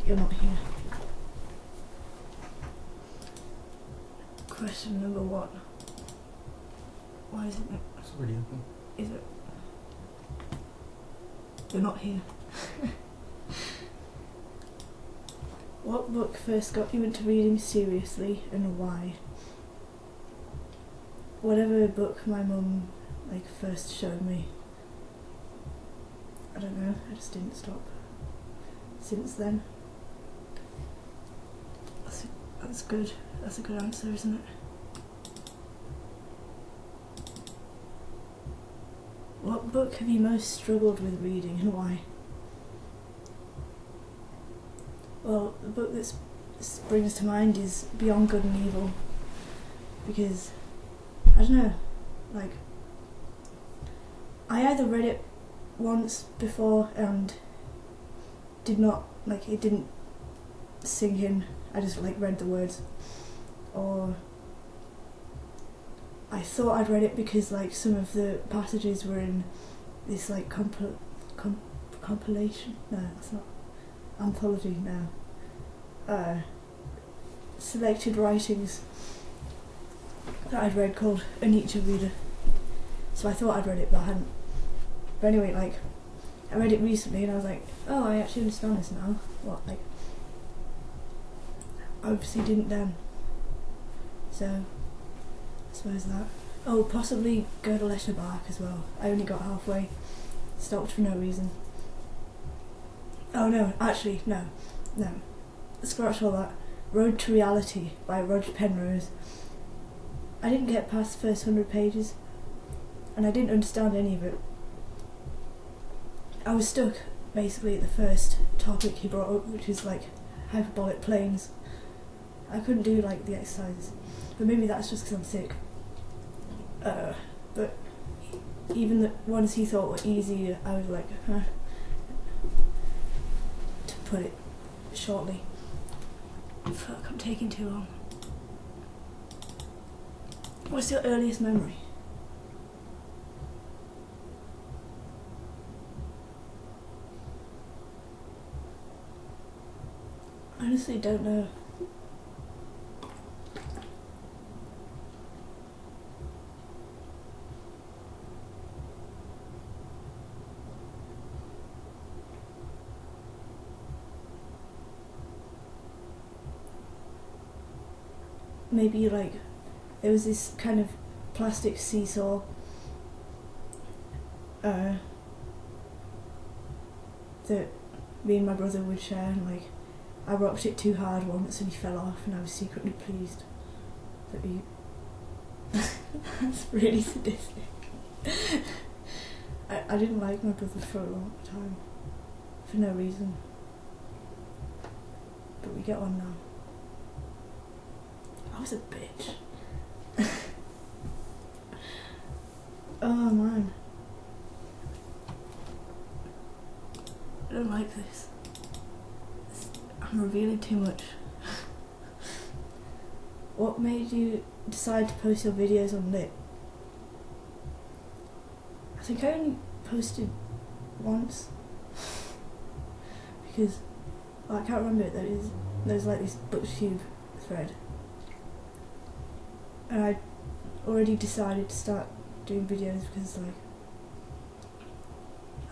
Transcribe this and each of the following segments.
You're not here. Question number 1. Why isn't it? It's already open. Is it? You're not here. What book first got you into reading seriously and why? Whatever book my mum first showed me. I don't know, I just didn't stop since then. That's good. That's a good answer, isn't it? What book have you most struggled with reading and why? Well, the book that springs to mind is Beyond Good and Evil, because, I don't know, I either read it once before and did not, it didn't sink in, I just read the words, or I thought I'd read it because some of the passages were in this compilation, no that's not, anthology, no, selected writings that I'd read called A Nietzsche Reader, so I thought I'd read it but I hadn't. But anyway, I read it recently and I was like, oh, I actually understand this now. What, I obviously didn't then. So, I suppose that. Oh, possibly Gödel Escher Bach as well. I only got halfway. Stopped for no reason. Oh no, actually, no. Scratch all that. Road to Reality by Roger Penrose. I didn't get past the first 100 pages. And I didn't understand any of it. I was stuck basically at the first topic he brought up, which is hyperbolic planes. I couldn't do the exercises, but maybe that's just because I'm sick. But even the ones he thought were easy, I was like, huh. To put it shortly. Fuck, I'm taking too long. What's your earliest memory? I honestly don't know. Maybe there was this kind of plastic seesaw that me and my brother would share, and I rocked it too hard once and he fell off, and I was secretly pleased that he... That's really sadistic. I didn't like my brother for a long time, for no reason. But we get on now. I was a bitch. Oh man. I don't like this. I'm revealing too much. What made you decide to post your videos on Lit? I think I only posted once. Because, I can't remember it, there's this booktube thread. And I already decided to start doing videos because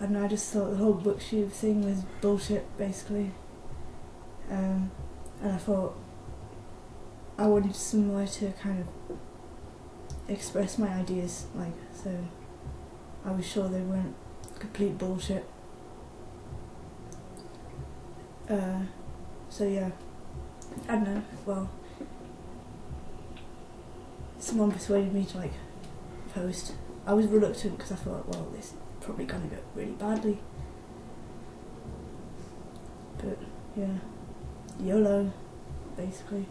I don't know, I just thought the whole booktube thing was bullshit basically. And I thought I wanted somewhere to kind of express my ideas, so I was sure they weren't complete bullshit. So yeah, I don't know, well, someone persuaded me to post. I was reluctant because I thought, well, this is probably gonna go really badly. But yeah, YOLO, basically.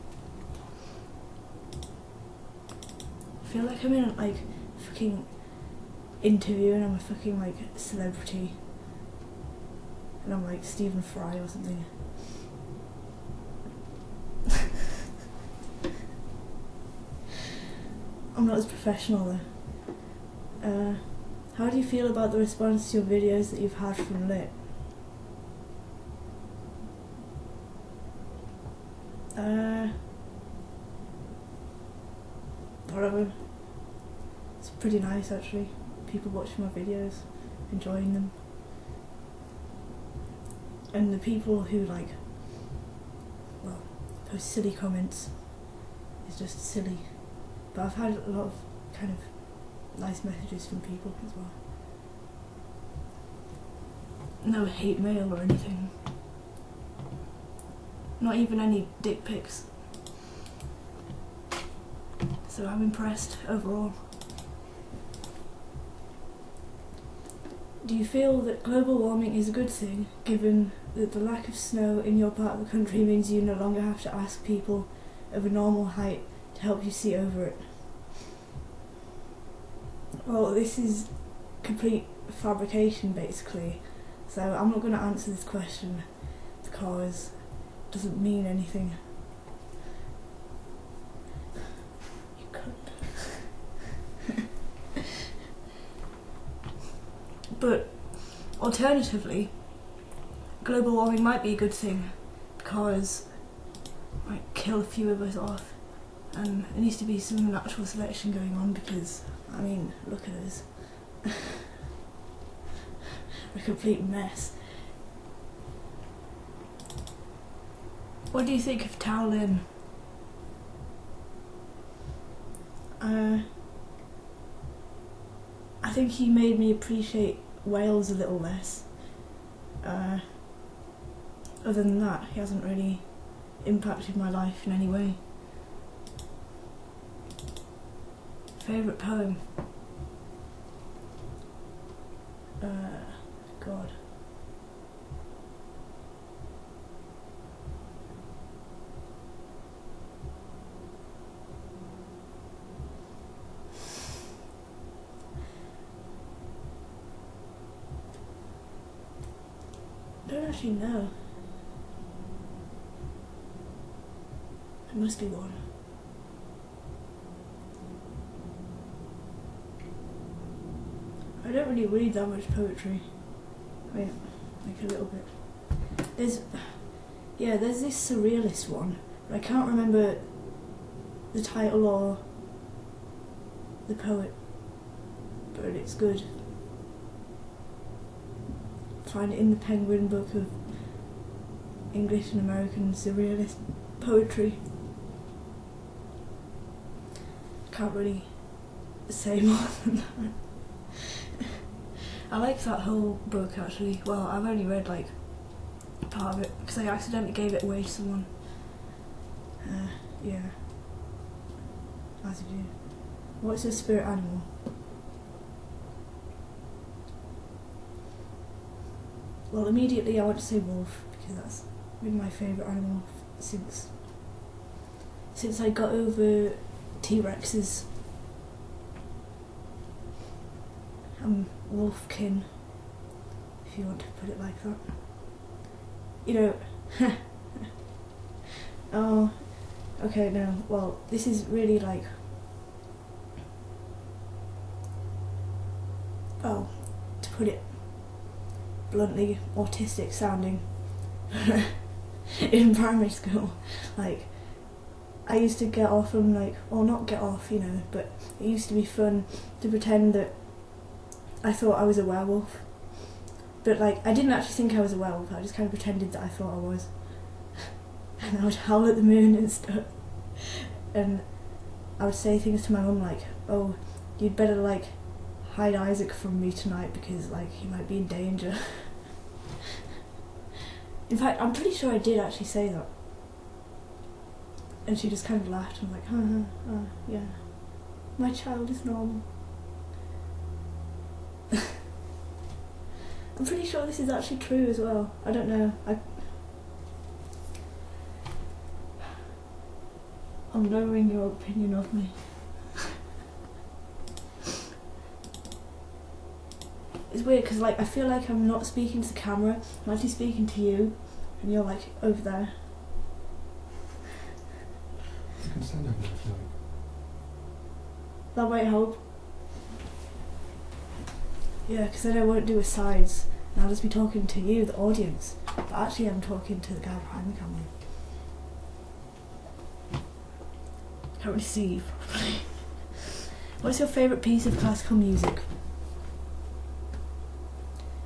I feel like I'm in a fucking interview and I'm a fucking celebrity. And I'm Stephen Fry or something. I'm not as professional though. How do you feel about the response to your videos that you've had from Lit? Whatever. It's pretty nice actually. People watching my videos, enjoying them. And the people who like, well, post silly comments is just silly. But I've had a lot of kind of nice messages from people as well. No hate mail or anything. Not even any dick pics. So I'm impressed overall. Do you feel that global warming is a good thing, given that the lack of snow in your part of the country means you no longer have to ask people of a normal height to help you see over it? Well, this is complete fabrication basically, so I'm not going to answer this question because it doesn't mean anything. You cunt. But alternatively, global warming might be a good thing because it might kill a few of us off, and there needs to be some natural selection going on because, I mean, look at us. We're a complete mess. What do you think of Tao Lin? I think he made me appreciate Wales a little less. Other than that, he hasn't really impacted my life in any way. Favourite poem? God. I don't actually know. There must be one. I don't really read that much poetry. I mean, like a little bit. There's this surrealist one, but I can't remember the title or the poet, but it's good. Find it in the Penguin book of English and American surrealist poetry. Can't really say more than that. I like that whole book actually. Well, I've only read like part of it because I accidentally gave it away to someone. Yeah. As you do. What's your spirit animal? Well, immediately I want to say wolf because that's been my favourite animal since I got over T-Rexes. I'm wolfkin, if you want to put it like that. You know, oh, okay, no, well, this is really like, oh, to put it bluntly, autistic sounding. In primary school, like, I used to get off and like, or not get off, you know, but it used to be fun to pretend that I thought I was a werewolf. But like, I didn't actually think I was a werewolf, I just kind of pretended that I thought I was. And I would howl at the moon and stuff. And I would say things to my mum like, oh, you'd better like hide Isaac from me tonight because like he might be in danger. In fact, I'm pretty sure I did actually say that. And she just kind of laughed and was like, yeah, my child is normal. I'm pretty sure this is actually true as well. I don't know. I'm knowing your opinion of me. It's weird because like I feel like I'm not speaking to the camera, I'm actually speaking to you, and you're like over there. You can stand over there if you like. That might help. Yeah, because then I won't do a sides, and I'll just be talking to you, the audience, but actually I'm talking to the guy behind the camera. can't really see you properly. What's your favourite piece of classical music?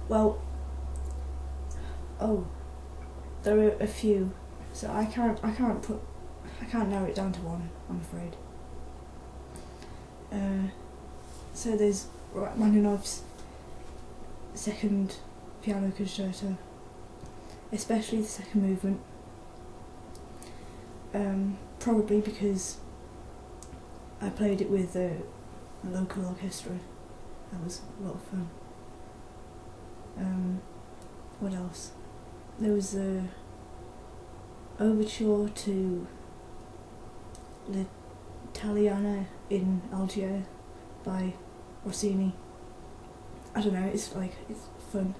Well, there are a few, so I can't narrow it down to one, I'm afraid. So there's Rachmaninoff's second piano concerto, especially the second movement. Probably because I played it with a local orchestra. That was a lot of fun. What else? There was a overture to L'Italiana in Algiers by Rossini. I don't know, it's fun.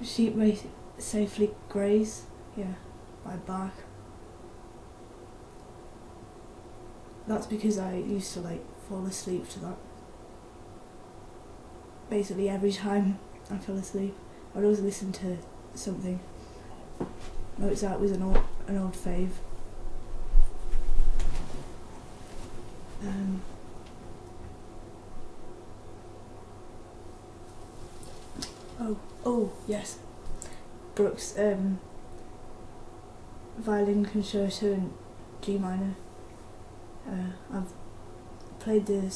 Sheep May Safely Graze, by Bach. That's because I used to fall asleep to that. Basically every time I fell asleep, I'd always listen to something. Mozart was an old fave. Yes, Brooks' violin concerto in G minor. I've played the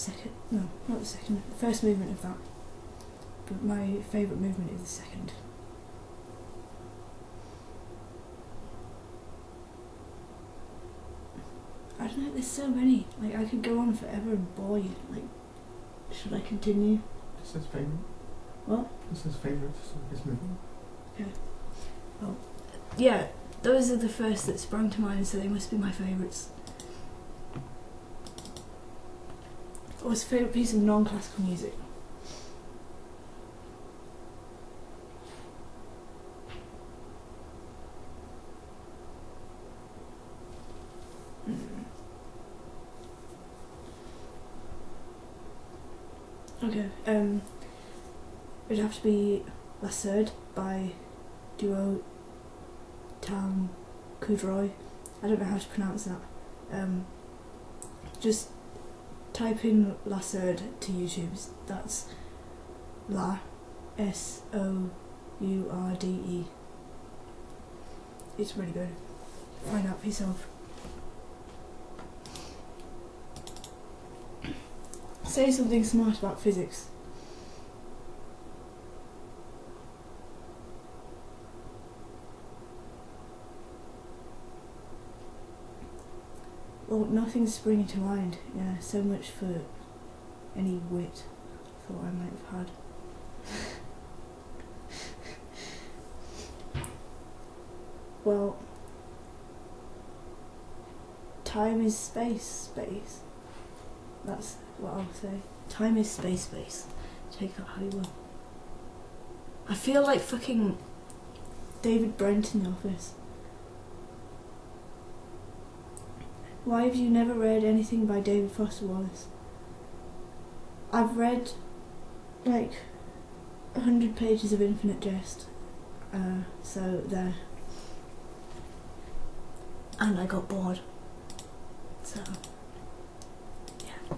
first movement of that, but my favourite movement is the second. I don't know, there's so many. I could go on forever and bore you. Should I continue? This is favourite. What? This is favourite, so his movement. Okay. Well, yeah, those are the first that sprung to mind, so they must be my favourites. What's your favourite piece of non-classical music? Okay, it'd have to be La Serde by duo Tam Kudroy. I don't know how to pronounce that. Just type in La Serde to YouTube. That's La S-O-U-R-D-E. It's really good. Find out for yourself. Say something smart about physics. Well, nothing's springing to mind. Yeah, so much for any wit I thought I might have had. Well, time is space. That's what I'll say. Time is space. Take that how you will. I feel like fucking David Brent in The Office. Why have you never read anything by David Foster Wallace? I've read 100 pages of Infinite Jest, so there. And I got bored. So, yeah.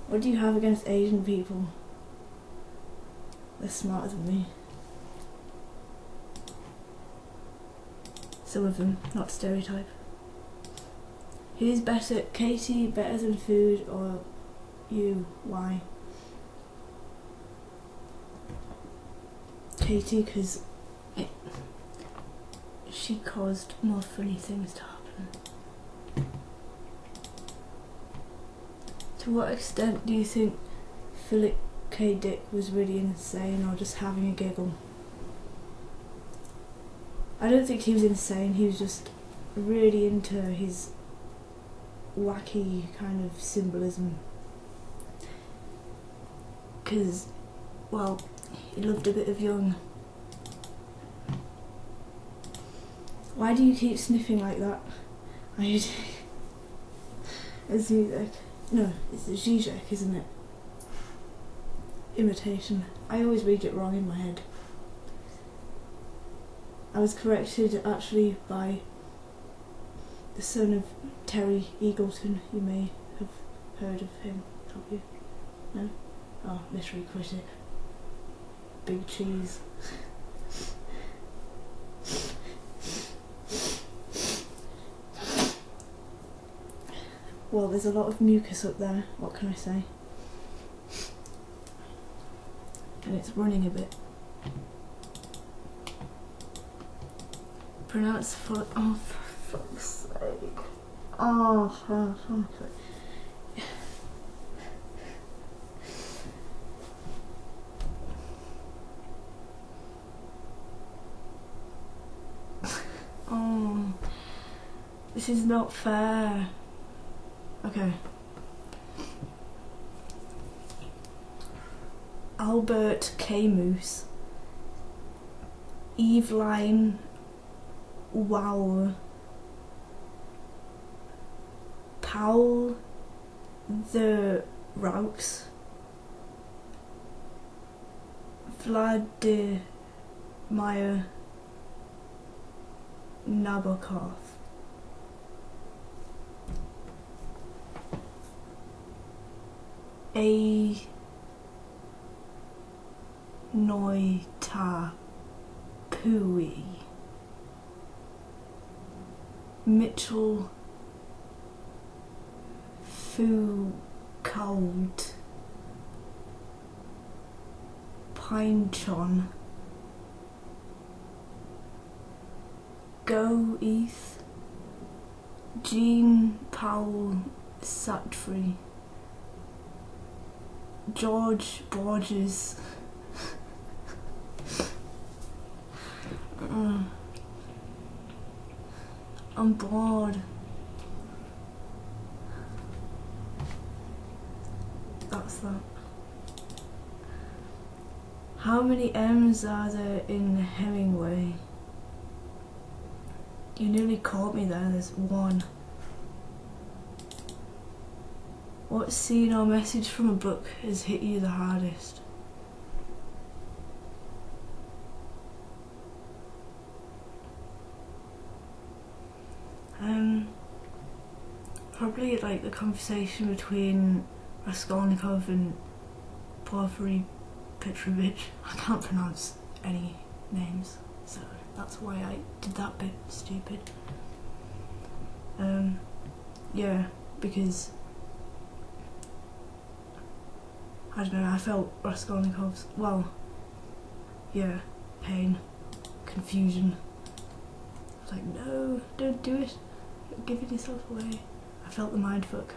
What do you have against Asian people? They're smarter than me. Some of them, not stereotype. Who's better, Katie better than food, or you? Why? Katie, because she caused more funny things to happen. To what extent do you think Philip K. Dick was really insane or just having a giggle? I don't think he was insane, he was just really into his wacky kind of symbolism. Because, well, he loved a bit of Jung. Why do you keep sniffing like that? It's Zizek, isn't it? Imitation. I always read it wrong in my head. I was corrected actually by the son of Terry Eagleton. You may have heard of him, have you? No? Oh, literary critic. Big cheese. Well, there's a lot of mucus up there, what can I say? And it's running a bit. Pronounce full. Oh, for fuck's sake. Oh, fuck. Oh, this is not fair. Okay. Albert Camus, Eveline Wow, Paul the Roux, Vladimir Nabokov. A Noita Pui, Mitchell Foucault, Pinechon, Goethe, Jean Paul Sartre, George Borges. I'm bored. That's that. How many M's are there in Hemingway? You nearly caught me there, there's one. What scene or message from a book has hit you the hardest? Probably like the conversation between Raskolnikov and Porfiry Petrovich. I can't pronounce any names, so that's why I did that bit stupid. Yeah, because I don't know, I felt Raskolnikov's, well, yeah, pain, confusion. I was like, no, don't do it, you're giving yourself away. I felt the mindfuck.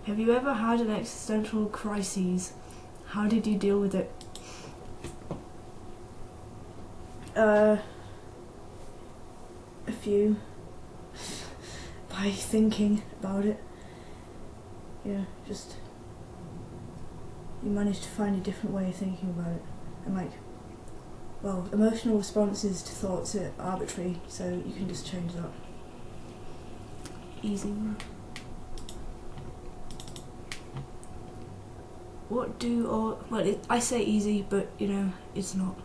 Have you ever had an existential crisis? How did you deal with it? A few. By thinking about it. Yeah, just you manage to find a different way of thinking about it. And like, well, emotional responses to thoughts are arbitrary, so you can just change that. Easy. What do all, well, I say easy, but you know, it's not.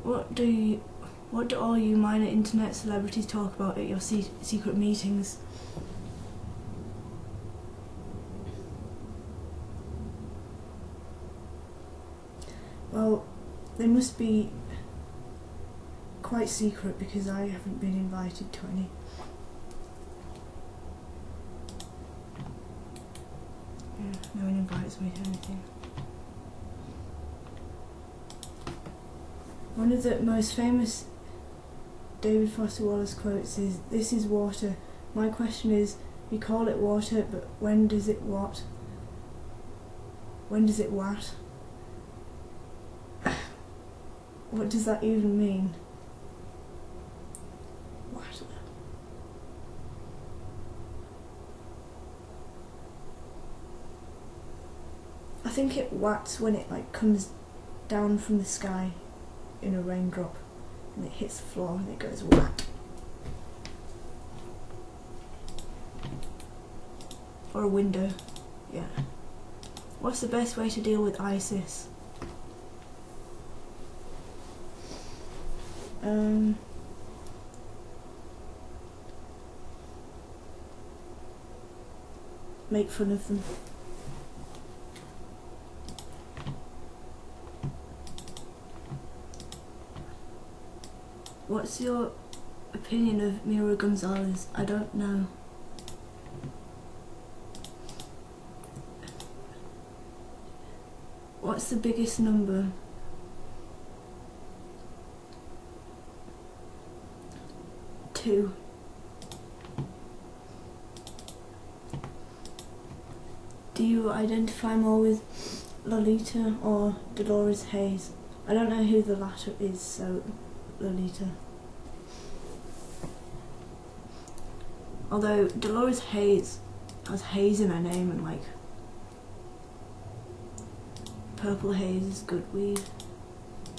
What do all you minor internet celebrities talk about at your secret meetings? Well, they must be quite secret because I haven't been invited to any. Yeah, no one invites me to anything. One of the most famous David Foster Wallace quotes is, "This is water. My question is, we call it water, but when does it what? When does it what?" What does that even mean? What? I think it whats when it like comes down from the sky in a raindrop and it hits the floor and it goes whack. Or a window, yeah. What's the best way to deal with ISIS? make fun of them. What's your opinion of Mira Gonzalez? I don't know. What's the biggest number? Two. Do you identify more with Lolita or Dolores Hayes? I don't know who the latter is, so Lolita. Although Dolores Hayes has haze in her name, and like purple haze is good weed.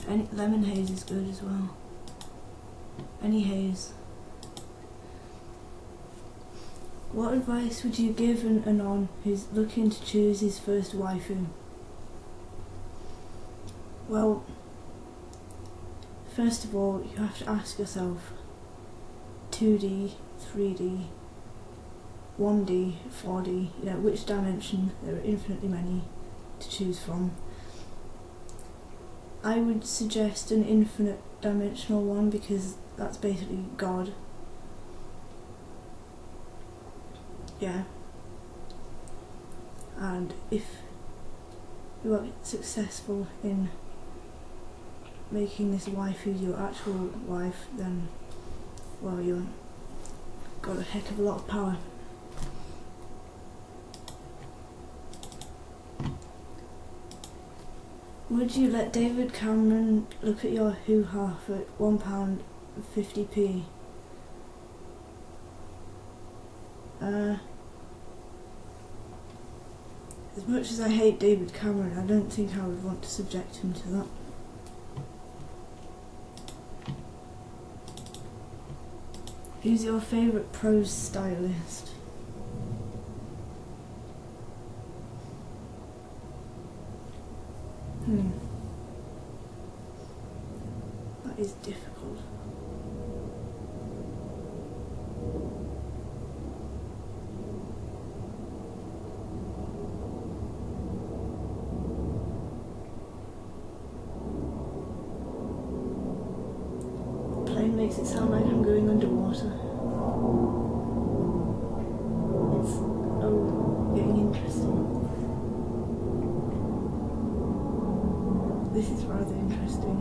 Any lemon haze is good as well. Any haze. What advice would you give an anon who's looking to choose his first waifu? Well, first of all, you have to ask yourself 2D, 3D, 1D, 4D, which dimension. There are infinitely many to choose from. I would suggest an infinite dimensional one because that's basically God. Yeah. And if you are successful in making this waifu your actual wife, then, well, you've got a heck of a lot of power. Would you let David Cameron look at your hoo-ha for £1.50p? As much as I hate David Cameron, I don't think I would want to subject him to that. Who's your favourite prose stylist? That is difficult. The plane makes it sound like I'm going underwater. It's getting interesting. This is rather interesting.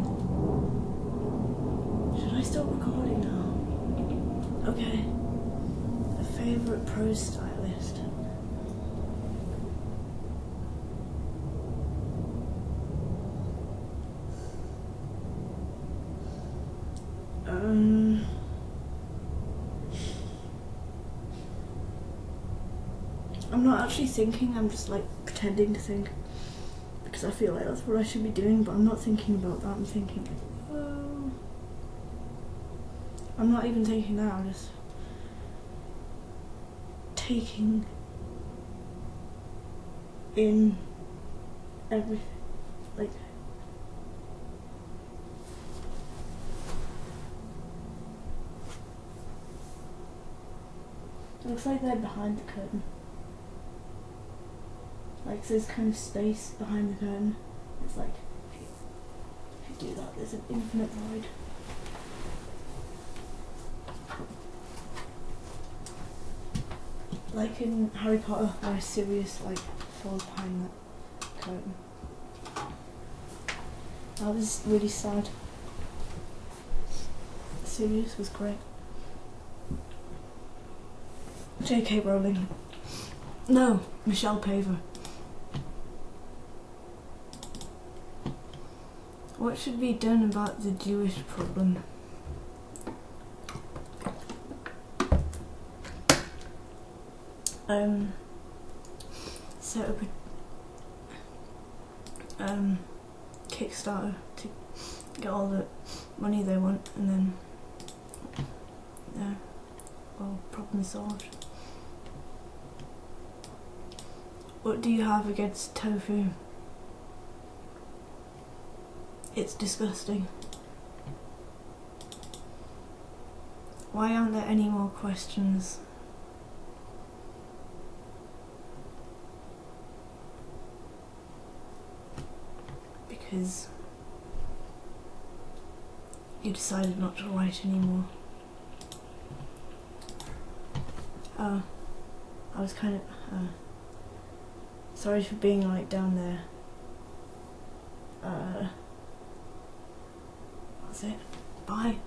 Should I stop recording now? Okay. A favourite prose stylist. I'm not actually thinking, I'm just like pretending to think. Because I feel like that's what I should be doing, but I'm not thinking about that. I'm thinking, I'm not even thinking now, I'm just taking in everything, like, it looks like they're behind the curtain. Like there's kind of space behind the curtain. It's like, if you do that, there's an infinite void. Like in Harry Potter, where Sirius like falls behind that curtain. That was really sad. Sirius was great. J.K. Rowling. No, Michelle Paver. What should be done about the Jewish problem? Set up a Kickstarter to get all the money they want, and then well, problem solved. What do you have against tofu? It's disgusting. Why aren't there any more questions? Because you decided not to write anymore. I was kind of... sorry for being like down there. That's it. Bye.